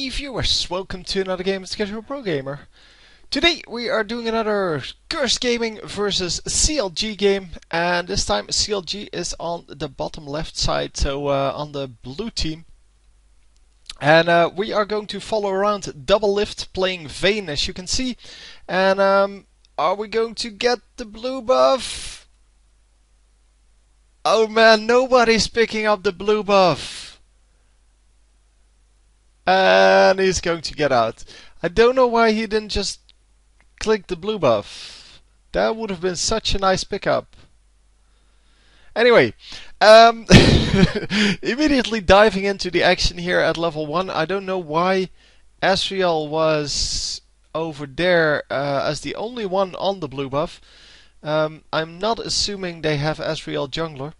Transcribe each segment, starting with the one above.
Hey viewers, welcome to another game of Casual Pro Gamer. Today we are doing another Curse Gaming versus CLG game, and this time CLG is on the bottom left side, so on the blue team. And we are going to follow around DoubleLift playing Vayne, as you can see. And are we going to get the blue buff? Oh man, nobody's picking up the blue buff. And he's going to get out. I don't know why he didn't just click the blue buff. That would have been such a nice pickup. Anyway, immediately diving into the action here at level 1. I don't know why Asriel was over there as the only one on the blue buff. I'm not assuming they have Asriel jungler.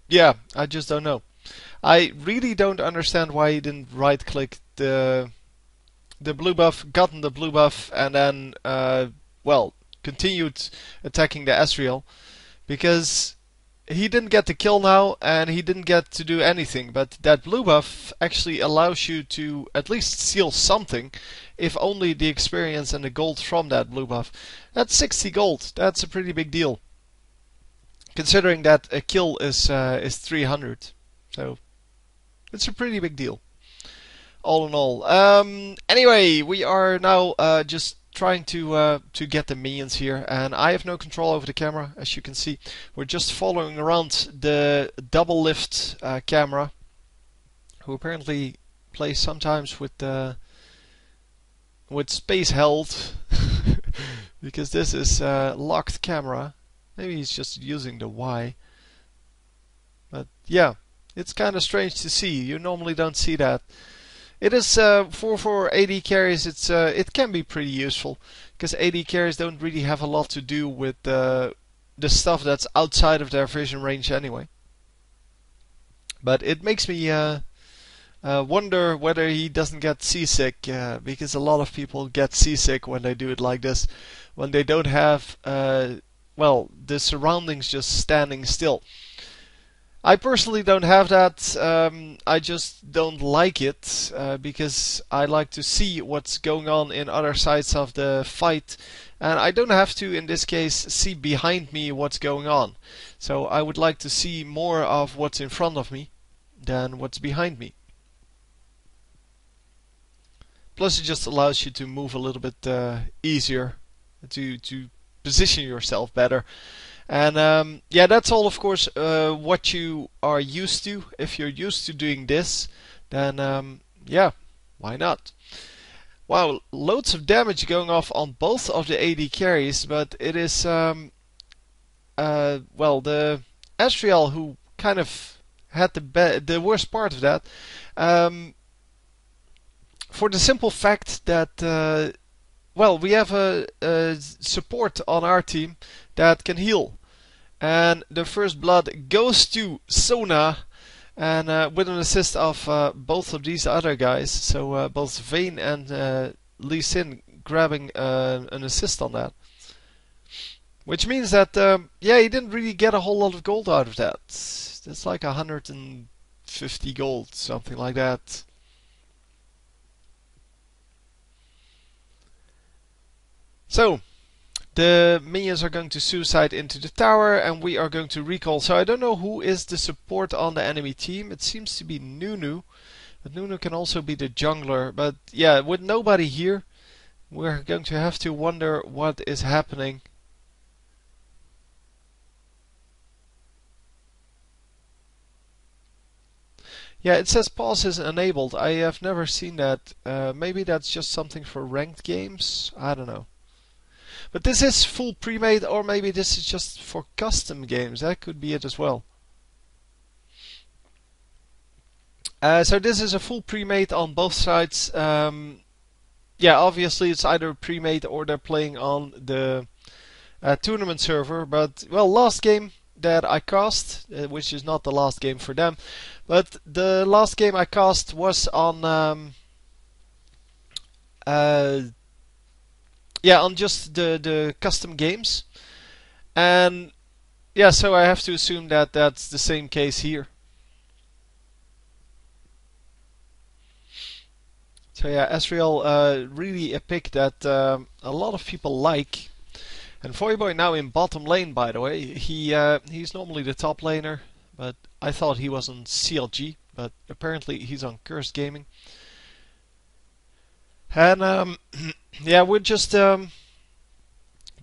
Yeah, I just don't know. I really don't understand why he didn't right click the blue buff, gotten the blue buff, and then well, continued attacking the Asriel, because he didn't get the kill now and he didn't get to do anything. But that blue buff actually allows you to at least steal something, if only the experience and the gold from that blue buff. That's 60 gold. That's a pretty big deal, considering that a kill is 300. So it's a pretty big deal, all in all. Anyway, we are now just trying to get the minions here, and I have no control over the camera, as you can see. We're just following around the DoubleLift's camera, who apparently plays sometimes with space held, because this is locked camera. Maybe he's just using the Y. But yeah, it's kind of strange to see. You normally don't see that. It is for AD carries. It can be pretty useful, because AD carries don't really have a lot to do with the stuff that's outside of their vision range anyway. But it makes me wonder whether he doesn't get seasick, because a lot of people get seasick when they do it like this, when they don't have well, the surroundings just standing still. I personally don't have that. I just don't like it, because I like to see what's going on in other sides of the fight, and I don't have to, in this case, see behind me what's going on. So I would like to see more of what's in front of me than what's behind me. Plus, it just allows you to move a little bit easier, to position yourself better. And yeah, that's all, of course, what you are used to. If you're used to doing this, then yeah, why not? Wow, loads of damage going off on both of the AD carries, but it is well, the Asriel who kind of had the worst part of that, for the simple fact that well, we have a support on our team that can heal, and the first blood goes to Sona, and with an assist of both of these other guys, so both Vayne and Lee Sin grabbing an assist on that, which means that yeah, he didn't really get a whole lot of gold out of that. That's like 150 gold, something like that. So, the minions are going to suicide into the tower, and we are going to recall. So I don't know who is the support on the enemy team. It seems to be Nunu, but Nunu can also be the jungler. But yeah, with nobody here, we're going to have to wonder what is happening. Yeah, it says pause is enabled. I have never seen that. Maybe that's just something for ranked games. I don't know. But this is full pre-made, or maybe this is just for custom games. That could be it as well. So this is a full pre-made on both sides. Yeah, obviously it's either pre-made or they're playing on the tournament server. But, well, last game that I cast, which is not the last game for them, but the last game I cast was on yeah, on just the custom games, and yeah, so I have to assume that that's the same case here. So yeah, Ezreal really a pick that a lot of people like. And Voyboy now in bottom lane, by the way. He's normally the top laner, but I thought he was on CLG, but apparently he's on Cursed Gaming. And yeah, we're just going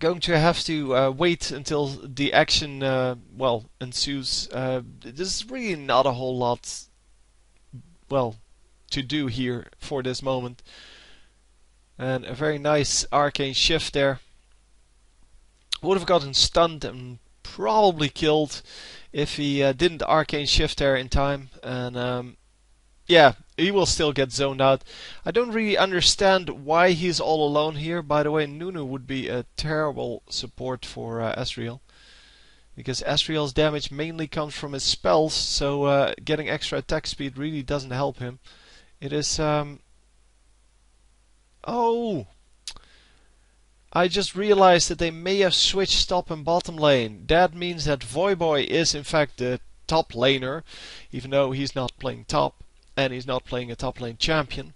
to have to wait until the action well ensues. There's really not a whole lot, well, to do here for this moment. And a very nice arcane shift there. Would have gotten stunned and probably killed if he didn't arcane shift there in time. And yeah, he will still get zoned out. I don't really understand why he's all alone here. By the way, Nunu would be a terrible support for Ezreal, because Ezreal's damage mainly comes from his spells, so getting extra attack speed really doesn't help him. It is... Oh! I just realized that they may have switched top and bottom lane. That means that Voyboy is in fact the top laner, even though he's not playing top and he's not playing a top lane champion.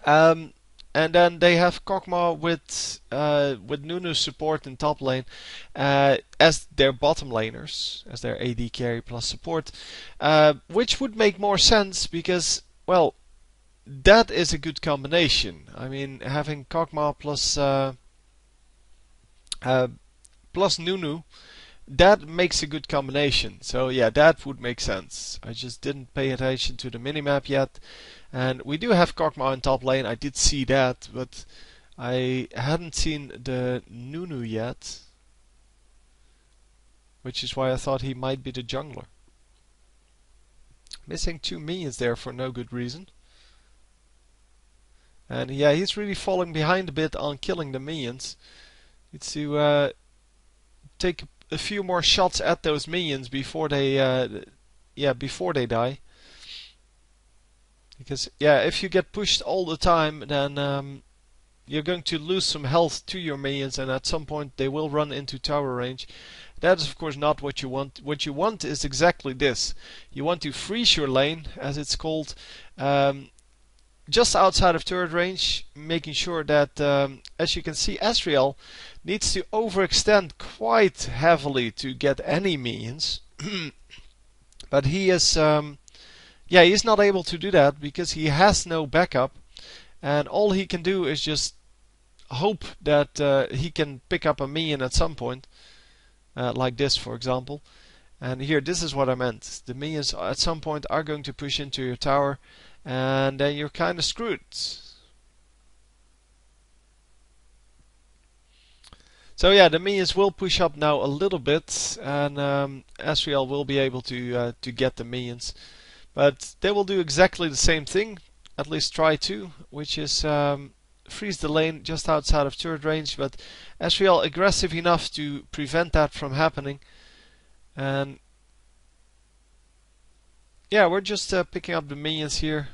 And then they have Kog'Maw with Nunu's support in top lane as their bottom laners, as their AD carry plus support, which would make more sense because, well, that is a good combination. I mean, having Kog'Maw plus Nunu, that makes a good combination. So yeah, that would make sense. I just didn't pay attention to the minimap yet. And we do have Kog'Maw in top lane, I did see that, but I hadn't seen the Nunu yet. Which is why I thought he might be the jungler. Missing 2 minions there for no good reason. And yeah, he's really falling behind a bit on killing the minions. Needs to take a few more shots at those minions before they die. Because yeah, if you get pushed all the time, then you're going to lose some health to your minions, and at some point they will run into tower range. That is of course not what you want. What you want is exactly this. You want to freeze your lane, as it's called, just outside of turret range, making sure that, as you can see, Ezreal needs to overextend quite heavily to get any minions. But he is, yeah, he's not able to do that because he has no backup, and all he can do is just hope that he can pick up a minion at some point, like this, for example. And here, this is what I meant. The minions at some point are going to push into your tower, and then you're kind of screwed. So yeah, the minions will push up now a little bit, and Ezreal will be able to get the minions. But they will do exactly the same thing, at least try to, which is freeze the lane just outside of turret range. But Ezreal aggressive enough to prevent that from happening. And yeah, we're just picking up the minions here.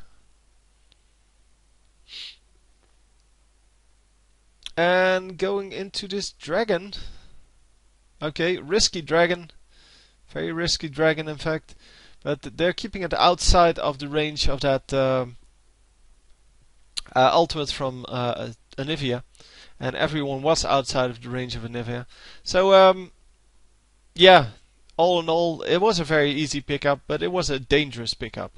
And going into this dragon. Okay, risky dragon. Very risky dragon, in fact. But they're keeping it outside of the range of that ultimate from Anivia. And everyone was outside of the range of Anivia. So, yeah, all in all, it was a very easy pickup, but it was a dangerous pickup.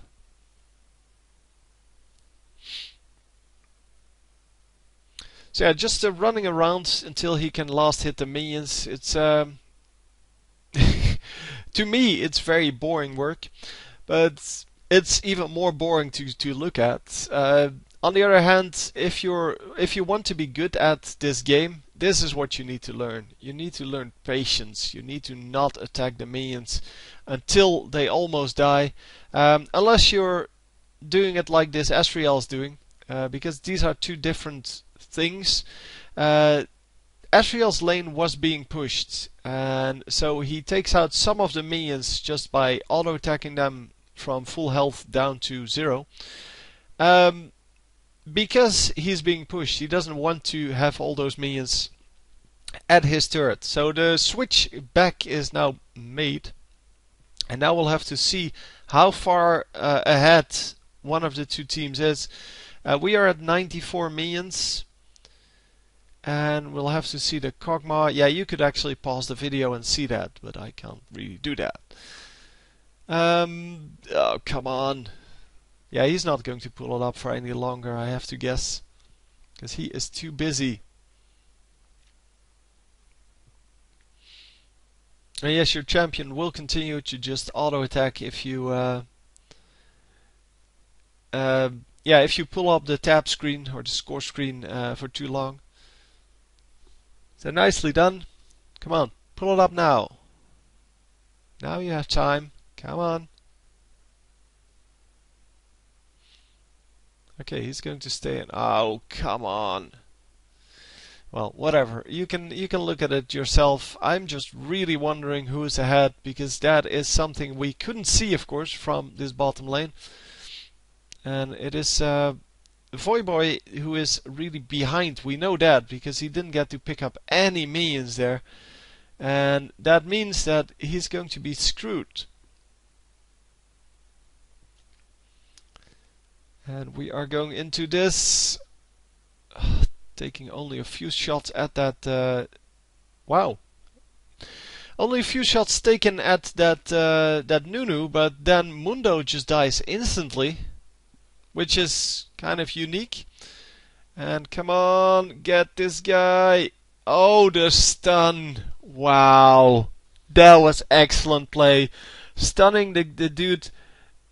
So yeah, just running around until he can last hit the minions. It's to me, it's very boring work, but it's even more boring to look at. On the other hand, if you want to be good at this game, this is what you need to learn. You need to learn patience. You need to not attack the minions until they almost die, unless you're doing it like this Ezreal's doing, because these are two different things. Ezreal's lane was being pushed, and so he takes out some of the minions just by auto-attacking them from full health down to 0. Because he's being pushed, he doesn't want to have all those minions at his turret. So the switch back is now made, and now we'll have to see how far ahead one of the two teams is. We are at 94 minions. And we'll have to see the Kog'Maw. Yeah, you could actually pause the video and see that, but I can't really do that. Oh, come on. Yeah, he's not going to pull it up for any longer, I have to guess. Because he is too busy. And yes, your champion will continue to just auto-attack if you... yeah, if you pull up the tab screen or the score screen for too long. So nicely done. Come on, pull it up now. Now you have time. Come on. Okay, he's going to stay in. Oh, come on. Well, whatever. You can look at it yourself. I'm just really wondering who is ahead, because that is something we couldn't see, of course, from this bottom lane. And it is Voyboy who is really behind. We know that because he didn't get to pick up any minions there. And that means that he's going to be screwed. And we are going into this. Taking only a few shots at that. Wow. Only a few shots taken at that Nunu, but then Mundo just dies instantly. Which is kind of unique. And come on, get this guy. Oh, the stun. Wow. That was excellent play. Stunning the dude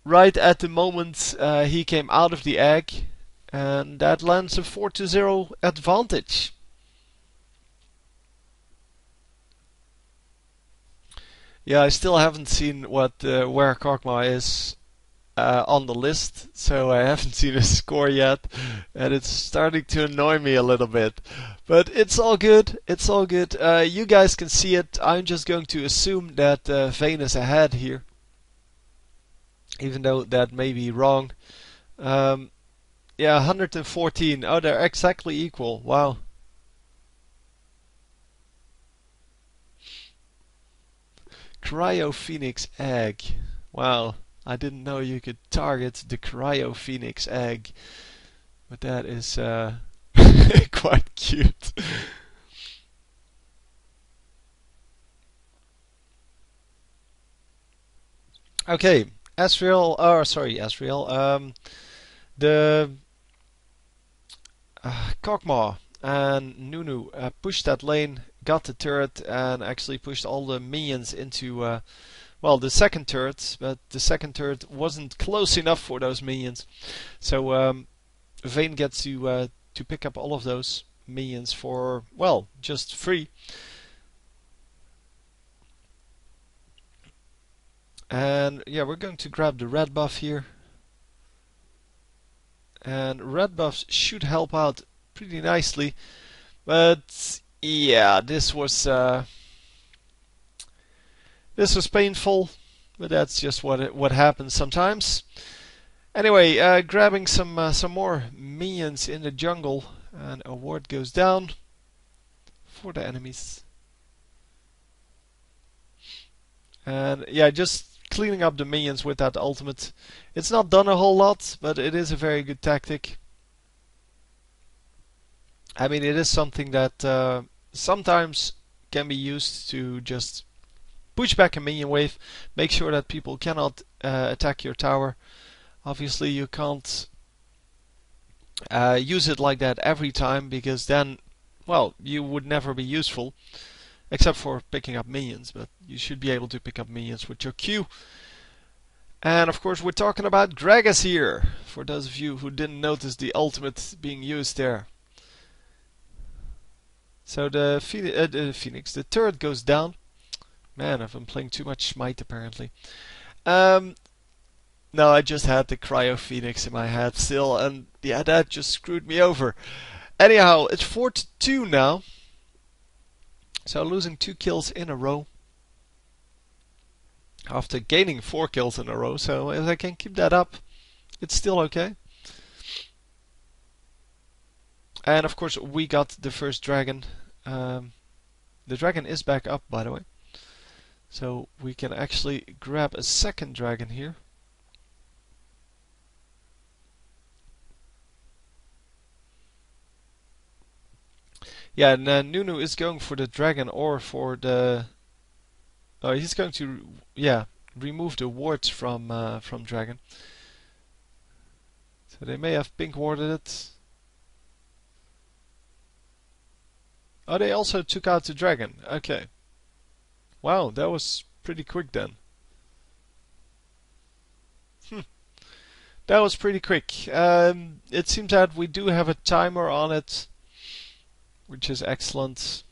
right at the moment he came out of the egg. And that lands a 4-0 advantage. Yeah, I still haven't seen what where Kog'Maw is on the list, so I haven't seen a score yet, and it's starting to annoy me a little bit. But it's all good. It's all good. You guys can see it. I'm just going to assume that Vayne is ahead here, even though that may be wrong. Yeah, 114. Oh, they're exactly equal. Wow. Cryo Phoenix egg. Wow. I didn't know you could target the Cryo Phoenix egg. But that is quite cute. Okay, Asriel, the Kog'Maw and Nunu pushed that lane, got the turret, and actually pushed all the minions into, well, the second turret, but the second turret wasn't close enough for those minions. So Vayne gets to pick up all of those minions for, well, just free. And yeah, we're going to grab the red buff here. And red buffs should help out pretty nicely. But yeah, this was painful, but that's just what happens sometimes. Anyway, grabbing some more minions in the jungle, and a ward goes down for the enemies. And yeah, just cleaning up the minions with that ultimate. It's not done a whole lot, but it is a very good tactic. I mean, it is something that sometimes can be used to just push back a minion wave, make sure that people cannot attack your tower. Obviously, you can't use it like that every time, because then, well, you would never be useful. Except for picking up minions, but you should be able to pick up minions with your Q. And of course we're talking about Gragas here, for those of you who didn't notice the ultimate being used there. So the Phoenix, the turret goes down. Man, I've been playing too much Smite apparently. No, I just had the Cryo Phoenix in my head still, and yeah, that just screwed me over. Anyhow, it's 4-2 now. So losing 2 kills in a row after gaining 4 kills in a row. So if I can keep that up, it's still okay. And of course we got the first dragon. The dragon is back up, by the way. So we can actually grab a second dragon here. Yeah, and Nunu is going for the dragon or for the. Oh, he's going to, yeah, remove the wards from dragon. So they may have pink warded it. Oh, they also took out the dragon. Okay. Wow, that was pretty quick then. That was pretty quick. It seems that we do have a timer on it, which is excellent.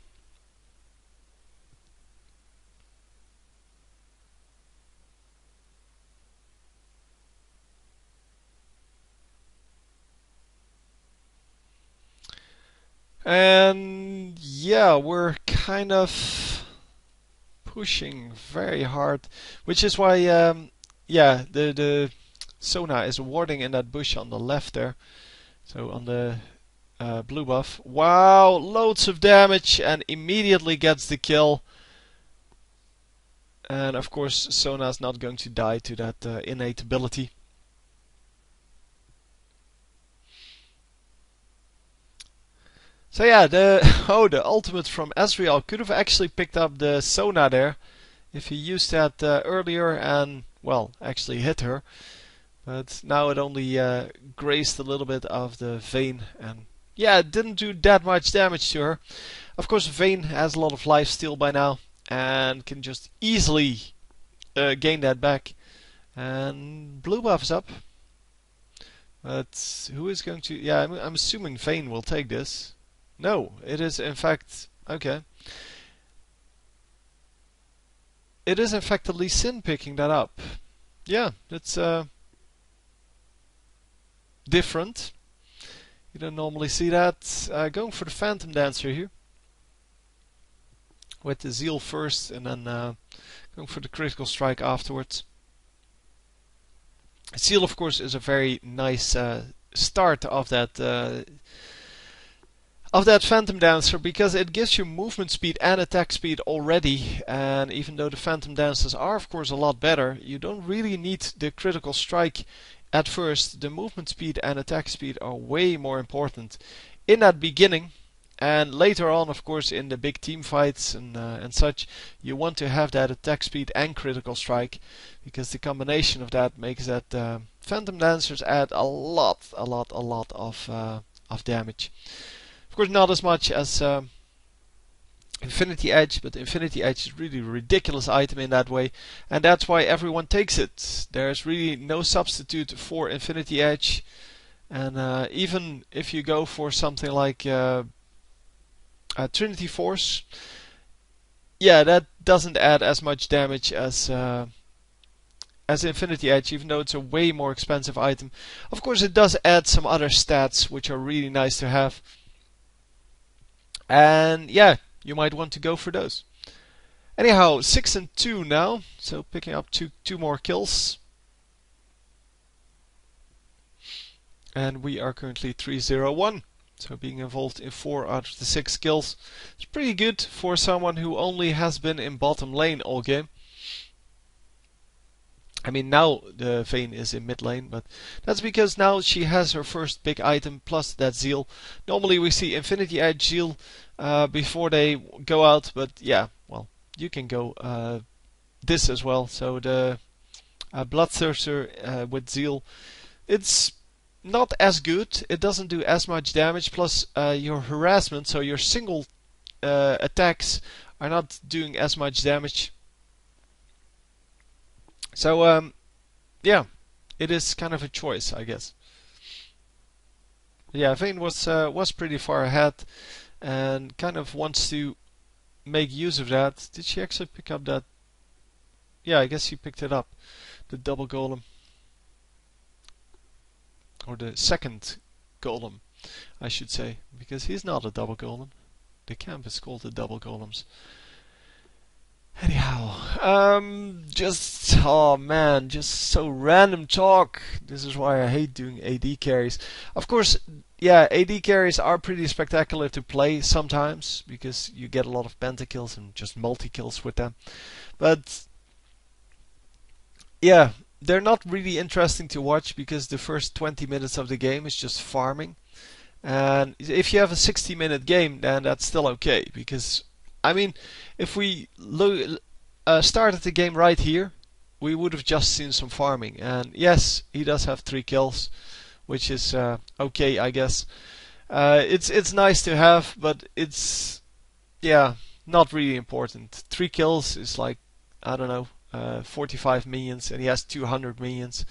And yeah, we're kind of pushing very hard, which is why yeah, the Sona is warding in that bush on the left there. So on the blue buff. Wow, loads of damage and immediately gets the kill. And of course, Sona's not going to die to that innate ability. So yeah, the ultimate from Ezreal could have actually picked up the Sona there if he used that earlier and, well, actually hit her. But now it only grazed a little bit of the Vayne, and yeah, it didn't do that much damage to her. Of course, Vayne has a lot of life steal by now and can just easily gain that back. And blue buff is up. But who is going to... Yeah, I'm assuming Vayne will take this. No, it is in fact... Okay. It is in fact the Lee Sin picking that up. Yeah, that's different. You don't normally see that. Going for the Phantom Dancer here. With the Zeal first and then going for the Critical Strike afterwards. Zeal, of course, is a very nice start of that Phantom Dancer because it gives you movement speed and attack speed already, and even though the Phantom Dancers are of course a lot better, you don't really need the Critical Strike at first. The movement speed and attack speed are way more important in that beginning, and later on of course in the big team fights and such, you want to have that attack speed and Critical Strike because the combination of that makes that Phantom Dancers add a lot of damage. Of course, not as much as Infinity Edge, but Infinity Edge is really a ridiculous item in that way, and that's why everyone takes it. There's really no substitute for Infinity Edge, and even if you go for something like Trinity Force, yeah, that doesn't add as much damage as Infinity Edge, even though it's a way more expensive item. Of course, it does add some other stats which are really nice to have. And yeah, you might want to go for those. Anyhow, 6 and 2 now, so picking up two more kills. And we are currently 3-0-1, so being involved in 4 out of the 6 kills. It's pretty good for someone who only has been in bottom lane all game. I mean, now the Vayne is in mid lane, but that's because now she has her first big item plus that Zeal. Normally we see Infinity Edge Zeal before they go out, but yeah, well, you can go this as well. So the Bloodthirster with Zeal, it's not as good. It doesn't do as much damage, plus your harassment, so your single attacks are not doing as much damage. So yeah, it is kind of a choice, I guess. Yeah, Vayne was pretty far ahead and kind of wants to make use of that. Did she actually pick up that? Yeah, I guess she picked it up, the double golem, or the second golem, I should say, because he's not a double golem. The camp is called the double golems. Anyhow, oh man, just so random talk. This is why I hate doing AD carries. Of course, yeah, AD carries are pretty spectacular to play sometimes because you get a lot of pentakills and just multi-kills with them. But yeah, they're not really interesting to watch because the first 20 minutes of the game is just farming. And if you have a 60-minute game, then that's still okay. Because, I mean, if we started the game right here, we would have just seen some farming. And yes, he does have 3 kills, which is okay, I guess. It's nice to have, but it's, yeah, not really important. 3 kills is like, I don't know, 45 minions, and he has 200 minions.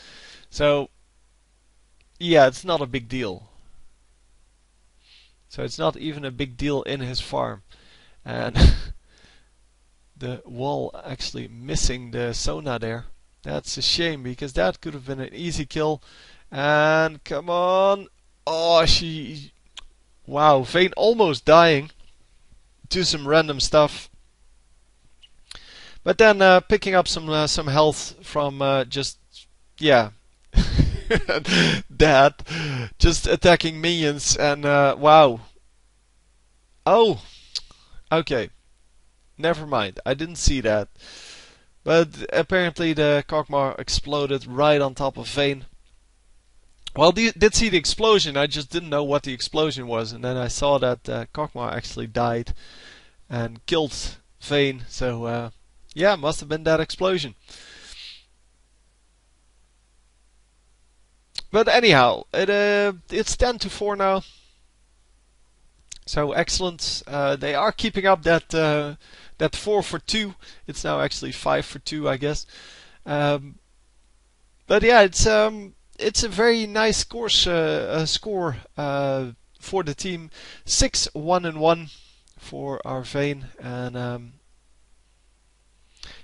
So, yeah, it's not a big deal. So it's not even a big deal in his farm. And the wall actually missing the Sona there. That's a shame, because that could have been an easy kill. And come on. Oh, wow, Vayne almost dying to some random stuff. But then picking up some health from just, yeah, that, just attacking minions, and wow. Oh, okay. Never mind. I didn't see that. But apparently the Kokmar exploded right on top of Vayne. Well, did see the explosion. I just didn't know what the explosion was, and then I saw that Kokmar actually died and killed Vayne. So yeah, must have been that explosion. But anyhow, it's 10-4 now. So excellent. They are keeping up that 4 for 2. It's now actually 5 for 2, I guess. But yeah, it's a very nice score for the team. 6-1-1 for our Vayne, and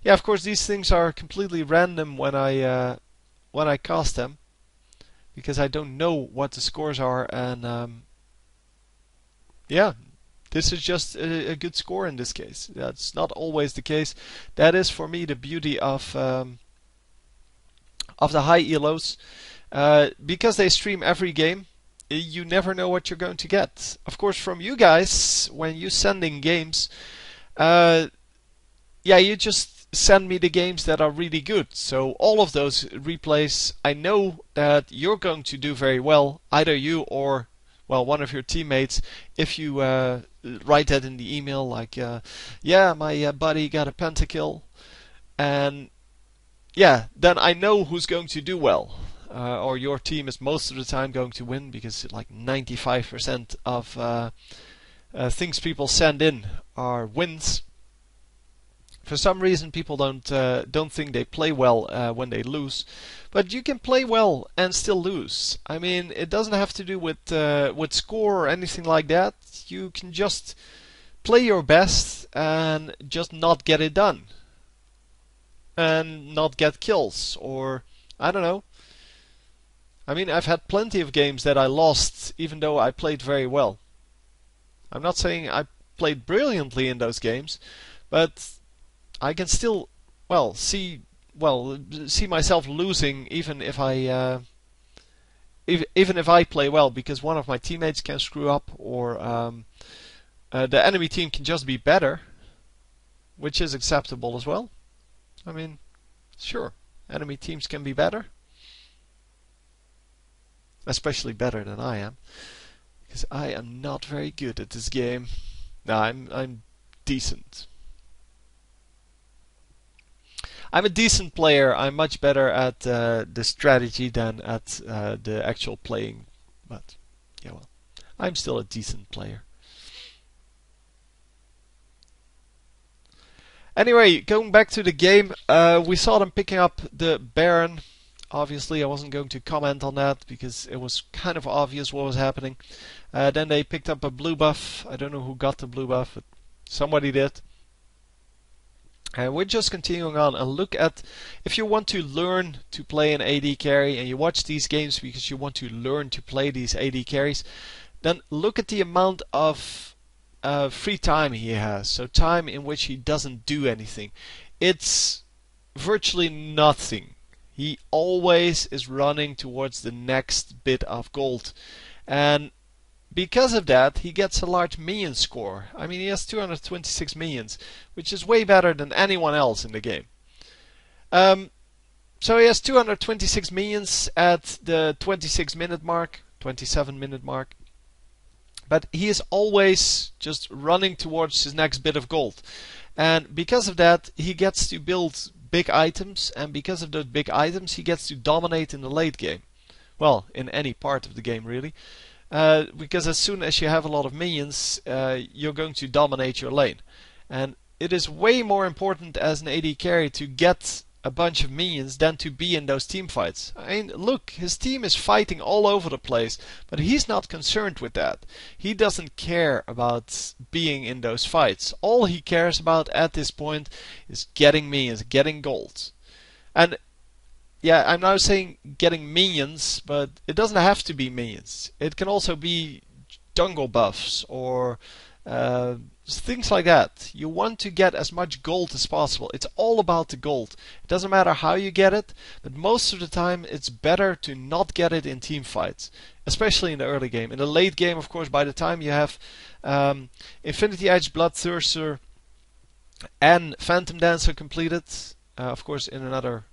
yeah, of course these things are completely random when I cast them, because I don't know what the scores are, and yeah, this is just a good score in this case. That's not always the case. That is for me the beauty of the high elos. Because they stream every game, you never know what you're going to get. Of course, from you guys, when you send in games, yeah, you just send me the games that are really good. So all of those replays, I know that you're going to do very well, either you or, well, one of your teammates, if you write that in the email, like, yeah, my buddy got a pentakill, and yeah, then I know who's going to do well. Or your team is most of the time going to win, because like 95% of things people send in are wins. For some reason, people don't think they play well when they lose, but you can play well and still lose. I mean, it doesn't have to do with score or anything like that. You can just play your best and just not get it done, and not get kills, or I don't know. I mean, I've had plenty of games that I lost even though I played very well. I'm not saying I played brilliantly in those games, but I can still, well, see myself losing even if I play well, because one of my teammates can screw up, or the enemy team can just be better, which is acceptable as well. I mean, sure, enemy teams can be better. Especially better than I am, because I am not very good at this game. No, I'm decent. I'm a decent player. I'm much better at the strategy than at the actual playing. But yeah, well, I'm still a decent player. Anyway, going back to the game, we saw them picking up the Baron. Obviously, I wasn't going to comment on that because it was kind of obvious what was happening. Then they picked up a blue buff. I don't know who got the blue buff, but somebody did. And we're just continuing on, and look at, if you want to learn to play an AD carry and you watch these games because you want to learn to play these AD carries, then look at the amount of free time he has. So time in which he doesn't do anything. It's virtually nothing. He always is running towards the next bit of gold. And because of that, he gets a large minion score. I mean, he has 226 minions, which is way better than anyone else in the game. So he has 226 minions at the 26-minute mark, 27-minute mark. But he is always just running towards his next bit of gold. And because of that, he gets to build big items, and because of those big items, he gets to dominate in the late game. Well, in any part of the game, really. Because as soon as you have a lot of minions, you're going to dominate your lane. And it is way more important as an AD carry to get a bunch of minions than to be in those team fights. I mean, look, his team is fighting all over the place, but he's not concerned with that. He doesn't care about being in those fights. All he cares about at this point is getting minions, getting gold. And yeah, I'm now saying getting minions, but it doesn't have to be minions. It can also be jungle buffs or things like that. You want to get as much gold as possible. It's all about the gold. It doesn't matter how you get it, but most of the time it's better to not get it in team fights, especially in the early game. In the late game, of course, by the time you have Infinity Edge, Bloodthirster, and Phantom Dancer completed, of course in another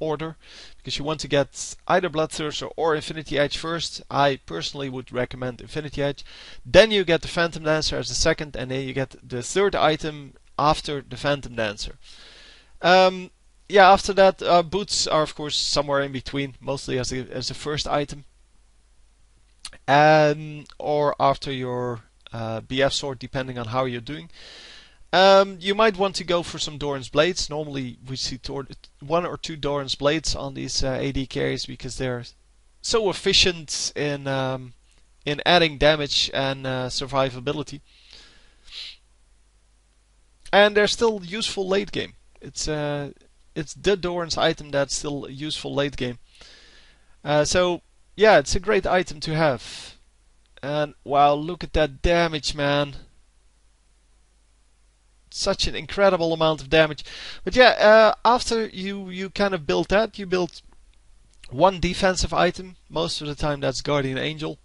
order, because you want to get either Bloodthirster or Infinity Edge first. I personally would recommend Infinity Edge. Then you get the Phantom Dancer as the second, and then you get the third item after the Phantom Dancer. Yeah, after that, boots are of course somewhere in between, mostly as the first item, or after your BF sword, depending on how you're doing. You might want to go for some Doran's Blades. Normally we see 1 or 2 Doran's Blades on these AD carries because they're so efficient in adding damage and survivability. And they're still useful late game. It's the Doran's item that's still useful late game. So yeah, it's a great item to have. And wow, look at that damage, man. Such an incredible amount of damage. But yeah, after you kind of built that, you built one defensive item. Most of the time that's Guardian Angel.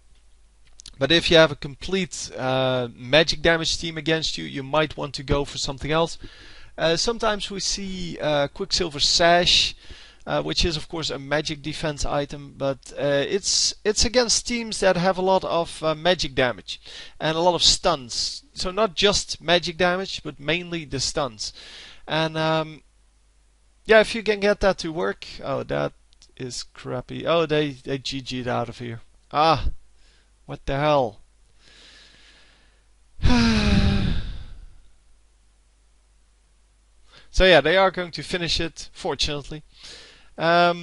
But if you have a complete magic damage team against you, you might want to go for something else. Sometimes we see Quicksilver Sash, which is of course a magic defense item, but it's against teams that have a lot of magic damage and a lot of stuns. So not just magic damage, but mainly the stuns. And yeah, if you can get that to work, oh, that is crappy. Oh, they GG'd out of here. Ah, what the hell? So yeah, they are going to finish it, fortunately. Yeah,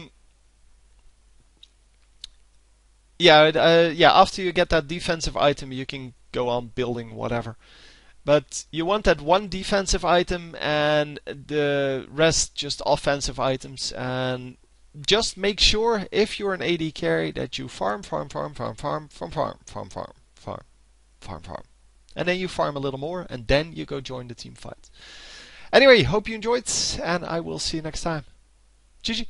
after you get that defensive item, you can go on building whatever. But you want that one defensive item and the rest just offensive items. And just make sure, if you're an AD carry, that you farm. And then you farm a little more, and then you go join the team fight. Anyway, hope you enjoyed, and I will see you next time. GG.